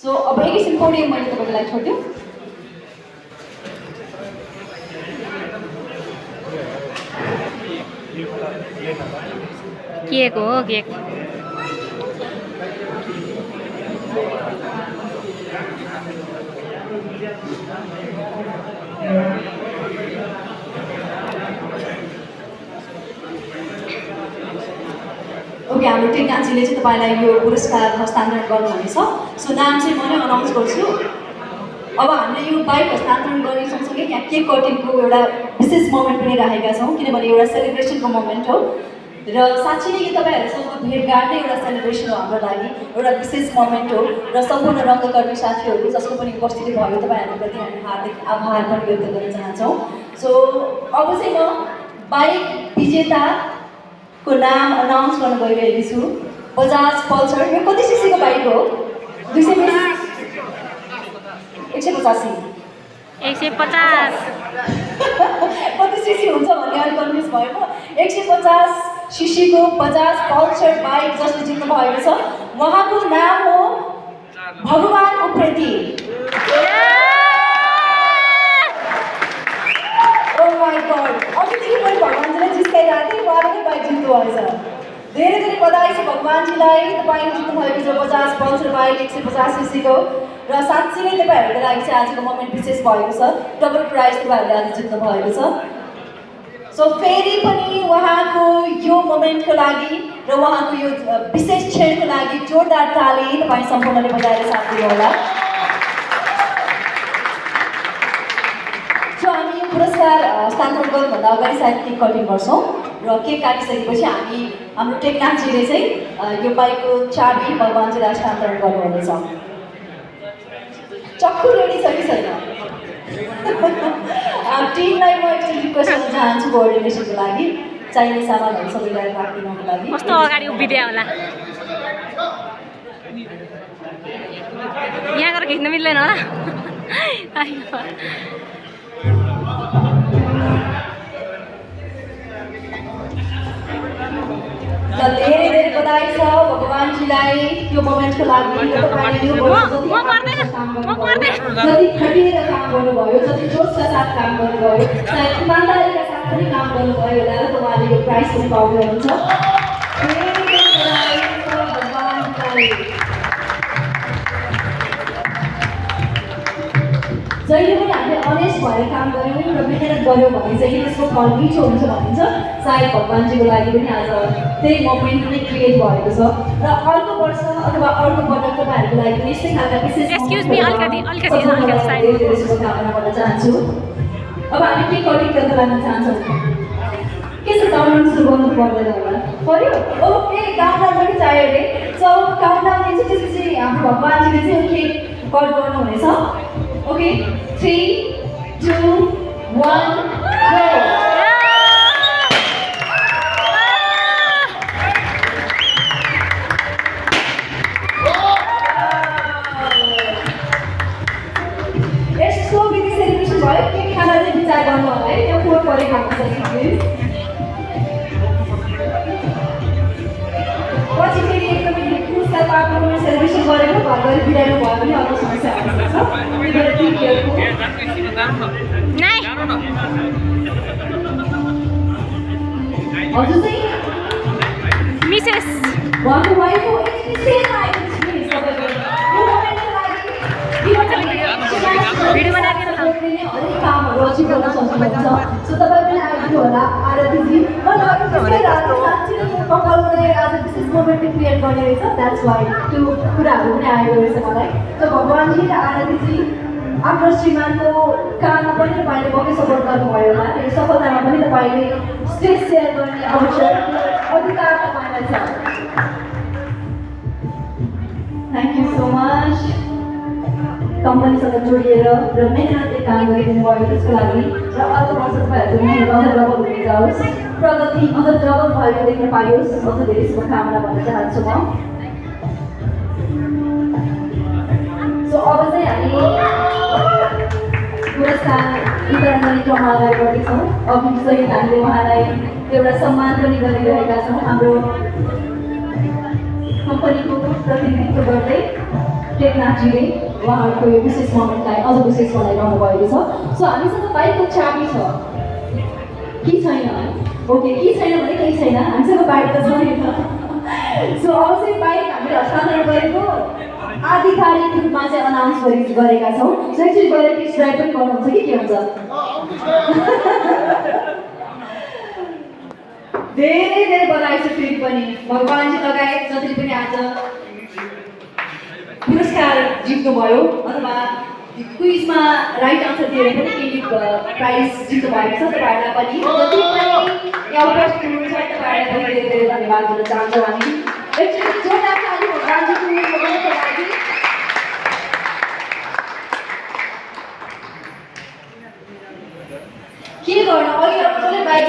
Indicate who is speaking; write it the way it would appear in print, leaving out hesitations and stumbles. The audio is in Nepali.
Speaker 1: सो अब एकैछिन पोडियम मैले तपाईँको लागि छोड्दिउँ।
Speaker 2: केक हो केक।
Speaker 1: ओके, हाम्रो टिम कान्छीले चाहिँ तपाईँलाई यो पुरस्कार हस्तान्तरण गर्नुहुनेछ। सो नाम चाहिँ म नै अनाउन्स गर्छु। अब हामीले यो बाइक हस्तान्तरण गर्ने सँगसँगै यहाँ केक कटिङको एउटा विशेष मोमेन्ट पनि राखेका छौँ, किनभने एउटा सेलिब्रेसनको मोमेन्ट हो र साँच्चै नै यो तपाईँहरूसँग भेटघाट नै एउटा सेलिब्रेसन हो हाम्रो लागि, एउटा विशेष मोमेन्ट हो र सम्पूर्ण रङ्गकर्मी साथीहरू जसको पनि उपस्थिति भयो तपाईँहरूप्रति हामी हार्दिक आभार पनि व्यक्त गर्न चाहन्छौँ। सो अब चाहिँ म बाइक विजेताको नाम अनाउन्स गर्न गइरहेकी छु। बजाज पल्सर। यो कति सिसीको बाइक हो? 220 185
Speaker 2: 150
Speaker 1: कति सिसी हुन्छ भन्ने अलिक कन्फ्युज भयो म। 150 सिसीको बजाज पल्सर बाइक जसले जित्नु भएको छ उहाँको नाम हो भगवान उप्रेती। ओ माई गॉड, अघिदेखि मैले भगवानजीलाई जिस्काइरहेको थिएँ, उहाँले नै बाइक जित्नु भएछ। धेरै धेरै बधाई छ भगवानजीलाई, तपाईँले जित्नु भएको छ बजाज पल्सर बाइक 150 सिसीको र साँच्चै नै तपाईँहरूको लागि चाहिँ आजको मोमेन्ट विशेष भएको छ। डबल प्राइज तपाईँहरूले आज जित्नु भएको छ। सो फेरि पनि उहाँको यो मोमेन्टको लागि र उहाँको यो विशेष क्षणको लागि जोरदार ताली तपाईँ सम्पूर्णले बजाएर साथ दिनुहोला। सो हामी यो पुरस्कार हस्तान्तरण गर्नुभन्दा अगाडि सायद केक कटिङ गर्छौँ र केक काटिसकेपछि हामी हाम्रो टेक्नाथजीले चाहिँ यो बाइकको चाबी भगवानजीलाई हस्तान्तरण गर्नुहुनेछ। चक्कु रेडी छ कि छैन? टिमलाई म एकचोटि रिक्वेस्ट गर्न चाहन्छु कोअर्डिनेसनको लागि चाहिने सामानहरू सबैलाई राखिदिनको लागि।
Speaker 2: कस्तो अगाडि उभिदिया होला, यहाँ गएर खिच्न मिल्दैन होला।
Speaker 1: धेरै धेरै बधाई छ भगवानजीलाई यो मोमेन्टको लागि। जति खटिएर काम गर्नुभयो, जति जोसका साथ काम गर्नुभयो, सायद इमान्दारीका साथ पनि काम गर्नुभयो होला र उहाँले यो प्राइज पनि पाउनु हुन्छ। धेरै धेरै बधाई छ भगवानजीलाई। जहिले पनि हामीले अनेस्ट भएर काम गऱ्यौँ र मेहनत गऱ्यौँ भने चाहिँ त्यसको फल मिठो हुन्छ भनिन्छ। सायद भगवानजीको लागि पनि आज त्यही मोमेन्ट नै क्रिएट भएको छ र अर्को वर्ष अथवा अर्को पटक तपाईँहरूको लागि पनि यस्तै खालका विशेष शुभकामना गर्न चाहन्छु। अब हामी के कटिङतर्फ लाग्न चाहन्छौँ? के छ, काउन्टडाउन सुरु गर्नु पर्दैन होला? पर्यो? ओके, काउन्टडाउन पनि चाहियो अरे। सो काउन्टडाउन दिन्छ, त्यसपछि हाम्रो भगवानजीले चाहिँ केक कट गर्नुहुनेछ। Okay, 3, 2, 1, go! यस्तो बिजी सेलिब्रेसन भयो, केक खाना चाहिँ विचार गर्नु होला है, त्यो फोहोर परेको हुन्छ प्लिज। पछि फेरि एकदमै पुरस्कार पाएको सेलिब्रेसन गरेको घर गएर बिराउनु भयो भने अर्को समस्या आउन सक्छ। हजुर चाहिँ
Speaker 2: मिसेस
Speaker 1: उहाँको वाइफको एक्सपिरियन्समा आएको छ नि सबैले यो मोमेन्टको लागि भिडियो बनाएर हरेक कामहरू अचिभ गर्न सक्नुहुन्छ। सो तपाईँ पनि आइदिनु होला आरतीजी। साँच्चै कपालले आज विशेष मोमेन्ट क्रिएट गर्ने रहेछ, द्याट्स वाइ त्यो कुराहरू पनि आएको रहेछ मलाई। सो भगवानजी र आरतीजी आफ्नो श्रीमानको काममा पनि तपाईँले मकै सपोर्ट गर्नुभयो होला। यो सफलतामा पनि तपाईँले स्टेज सेयर गर्ने अवसर अधिकार तपाईँलाई छ। Thank you so much. कम्पनीसँग जोडिएर र मेहनतले काम गरिदिनु भयो त्यसको लागि र अर्को वर्ष तपाईँहरूको मेहनत अझ डबल हुन जाओस्, प्रगति अझ डबल भएको देख्न पाइयोस्, अझ धेरै शुभकामना भन्न चाहन्छु म। सो अब चाहिँ हामी पुरस्कार वितरण गर्ने क्रम अगाडि बढ्दैछौँ। अघिसहित हामीले उहाँलाई एउटा सम्मान पनि गरिरहेका छौँ हाम्रो कम्पनीको प्रतिनिधित्व गर्दै। टेकनाथजीले उहाँहरूको यो विशेष मोमेन्टलाई अझ विशेष बनाइरहनु भएको छ। सो हामीसँग बाइकको चाबी छ कि छैन? ओके, कि छैन भने केही छैन, हामीसँग बाइक त छैन। सो अब चाहिँ बाइक हामीले हस्तान्तरण गरेको आधिकारिक रूपमा चाहिँ अनाउन्स गरेका छौँ। सो एकचोटि गएर टेस्ट ड्राइभ पनि गर्नुहुन्छ कि के हुन्छ? धेरै धेरै बधाई छ फेरि पनि भगवान्जी लगायत जसले पनि आज पुरस्कार जित्नुभयो अथवा क्विजमा राइट आन्सर दिएर पनि केही प्राइज जित्नु भएको छ। तपाईँहरूलाई पनि जति पनि यहाँ उपस्थित हुनुहुन्छ तपाईँहरूलाई पनि धेरै धेरै धन्यवाद दिन चाहन्छौँ हामी। एकचोटि जोरदार ताली भगवान्जीको लगाउनको लागि। के गर्नु अघि अब कसले बाइक